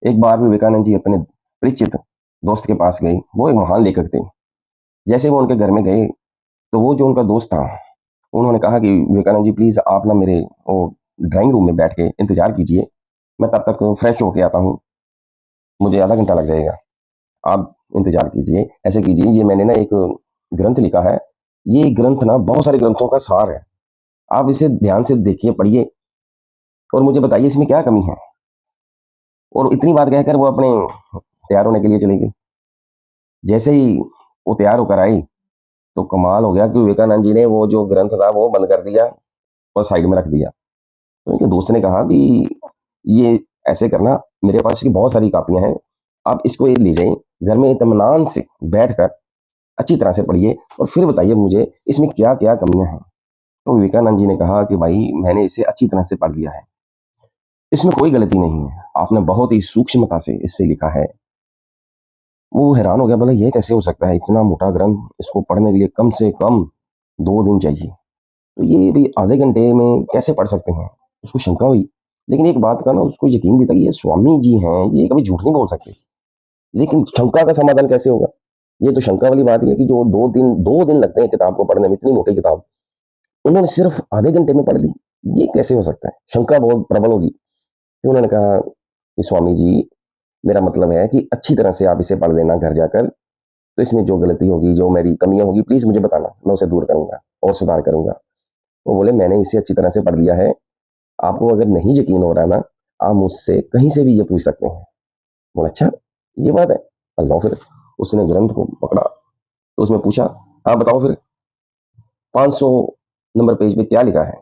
एक बार विवेकानंद जी अपने परिचित दोस्त के पास गए। वो एक महान लेखक थे। जैसे वो उनके घर में गए तो वो जो उनका दोस्त था, उन्होंने कहा कि विवेकानंद जी प्लीज़ आप ना मेरे वो ड्राइंग रूम में बैठ के इंतज़ार कीजिए, मैं तब तक फ्रेश होके आता हूँ, मुझे आधा घंटा लग जाएगा, आप इंतज़ार कीजिए। ऐसे कीजिए, ये मैंने ना एक ग्रंथ लिखा है, ये ग्रंथ ना बहुत सारे ग्रंथों का सार है, आप इसे ध्यान से देखिए, पढ़िए और मुझे बताइए इसमें क्या कमी है। और इतनी बात कहकर वो अपने तैयार होने के लिए चली गई। जैसे ही वो तैयार होकर आई तो कमाल हो गया कि विवेकानंद जी ने वो जो ग्रंथ था वो बंद कर दिया और साइड में रख दिया। तो उनके दोस्त ने कहा कि ये ऐसे करना, मेरे पास इसकी बहुत सारी कापियां हैं, आप इसको ये ले जाइए, घर में इत्मीनान से बैठकर अच्छी तरह से पढ़िए और फिर बताइए मुझे इसमें क्या क्या कमियां हैं। तो विवेकानंद जी ने कहा कि भाई मैंने इसे अच्छी तरह से पढ़ लिया है, इसमें कोई गलती नहीं है, आपने बहुत ही सूक्ष्मता से इससे लिखा है। वो हैरान हो गया, बोला ये कैसे हो सकता है, इतना मोटा ग्रंथ, इसको पढ़ने के लिए कम से कम 2 दिन चाहिए, तो ये भी आधे घंटे में कैसे पढ़ सकते हैं। उसको शंका हुई, लेकिन एक बात का ना उसको यकीन भी था कि ये स्वामी जी हैं, ये कभी झूठ नहीं बोल सकते। लेकिन शंका का समाधान कैसे होगा। ये तो शंका वाली बात ही है कि जो 2 दिन लगते हैं किताब को पढ़ने में, इतनी मोटी किताब उन्होंने सिर्फ आधे घंटे में पढ़ ली, ये कैसे हो सकता है। शंका बहुत प्रबल होगी। फिर उन्होंने कहा कि स्वामी जी, मेरा मतलब है कि अच्छी तरह से आप इसे पढ़ लेना घर जाकर, तो इसमें जो गलती होगी, जो मेरी कमियां होगी, प्लीज मुझे बताना, मैं उसे दूर करूंगा और सुधार करूंगा। वो बोले मैंने इसे अच्छी तरह से पढ़ लिया है, आपको अगर नहीं यकीन हो रहा ना, आप मुझसे कहीं से भी ये पूछ सकते हैं। बोला अच्छा ये बात है, अल्लाह। फिर उसने ग्रंथ को पकड़ा तो उसमें पूछा, हाँ बताओ फिर 500 नंबर पेज पे क्या लिखा है।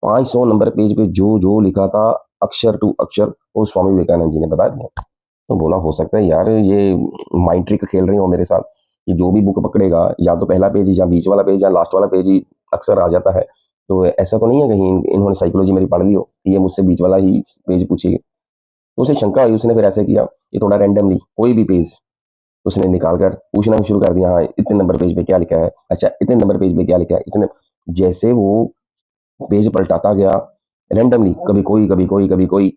500 नंबर पेज पे जो जो लिखा था अक्षर टू अक्षर वो स्वामी विवेकानंद जी ने बता दिया। तो बोला हो सकता है यार ये माइंड ट्रिक खेल रही हो मेरे साथ, कि जो भी बुक पकड़ेगा या तो पहला पेज या बीच वाला पेज या लास्ट वाला पेज ही अक्सर आ जाता है। तो ऐसा तो नहीं है कहीं इन्होंने साइकोलॉजी मेरी पढ़ ली हो, ये मुझसे बीच वाला ही पेज पूछेगी। तो उसे शंका हुई, उसने फिर ऐसे किया, ये थोड़ा रैंडमली कोई भी पेज उसने निकाल कर पूछना शुरू कर दिया, हाँ इतने नंबर पेज पे क्या लिखा है, अच्छा इतने नंबर पेज पे क्या लिखा है, इतने। जैसे वो पेज पलटाता गया रैंडमली, कभी कोई कभी कोई कभी कोई,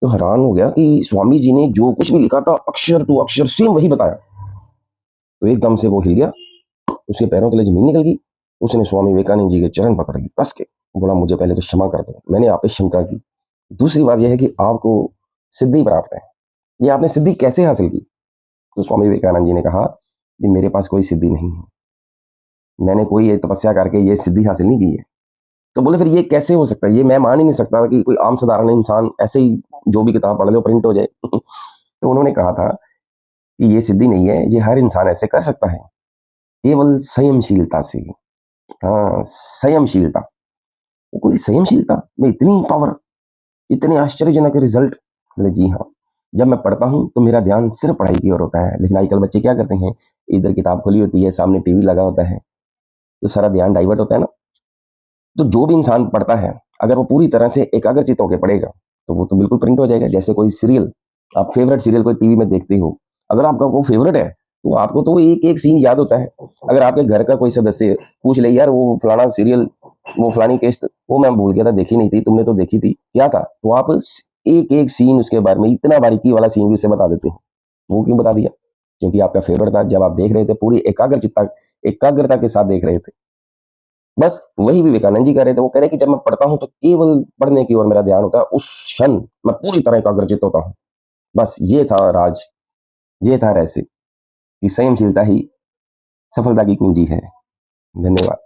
तो हैरान हो गया कि स्वामी जी ने जो कुछ भी लिखा था अक्षर टू अक्षर सेम वही बताया। तो एकदम से वो हिल गया, उसके पैरों तले जमीन निकल गई। उसने स्वामी विवेकानंद जी के चरण पकड़ लिए कस के, बोला मुझे पहले तो क्षमा कर दो, मैंने आप पे शंका की। दूसरी बात यह है कि आपको सिद्धि प्राप्त है, ये आपने सिद्धि कैसे हासिल की। तो स्वामी विवेकानंद जी ने कहा कि मेरे पास कोई सिद्धि नहीं है, मैंने कोई ये तपस्या करके ये सिद्धि हासिल नहीं की है। तो बोले फिर ये कैसे हो सकता है, ये मैं मान ही नहीं सकता कि कोई आम साधारण इंसान ऐसे ही जो भी किताब पढ़ ले प्रिंट हो जाए। तो उन्होंने कहा था कि ये सिद्धि नहीं है, ये हर इंसान ऐसे कर सकता है, केवल संयमशीलता से। हाँ संयमशीलता, वो कोई संयमशीलता में इतनी पावर, इतने आश्चर्यजनक रिजल्ट। बोले जी हाँ, जब मैं पढ़ता हूँ तो मेरा ध्यान सिर्फ पढ़ाई की ओर होता है। लेकिन आजकल बच्चे क्या करते हैं, इधर किताब खुली होती है, सामने टीवी लगा होता है, तो सारा ध्यान डाइवर्ट होता है ना। तो जो भी इंसान पढ़ता है, अगर वो पूरी तरह से एकाग्रचित होकर पढ़ेगा तो वो तो बिल्कुल प्रिंट हो जाएगा। जैसे कोई सीरियल, आप फेवरेट सीरियल कोई टीवी में देखते हो, अगर आपका वो फेवरेट है तो आपको तो एक एक सीन याद होता है। अगर आपके घर का कोई सदस्य पूछ ले, यार वो फलाना सीरियल, वो फलानी किस्त, वो मैं भूल गया था, देखी नहीं थी, तुमने तो देखी थी, क्या था, तो आप एक एक सीन उसके बारे में, इतना बारीकी वाला सीन भी उसे बता देते हैं। वो क्यों बता दिया, क्योंकि आपका फेवरेट था, जब आप देख रहे थे पूरी एकाग्रता के साथ देख रहे थे। बस वही विवेकानंद जी कह रहे थे। वो कह रहे कि जब मैं पढ़ता हूं तो केवल पढ़ने की ओर मेरा ध्यान होता है, उस क्षण मैं पूरी तरह एकाग्रचित होता हूं। बस ये था राज, ये था रहस्य कि संयमशीलता ही सफलता की कुंजी है। धन्यवाद।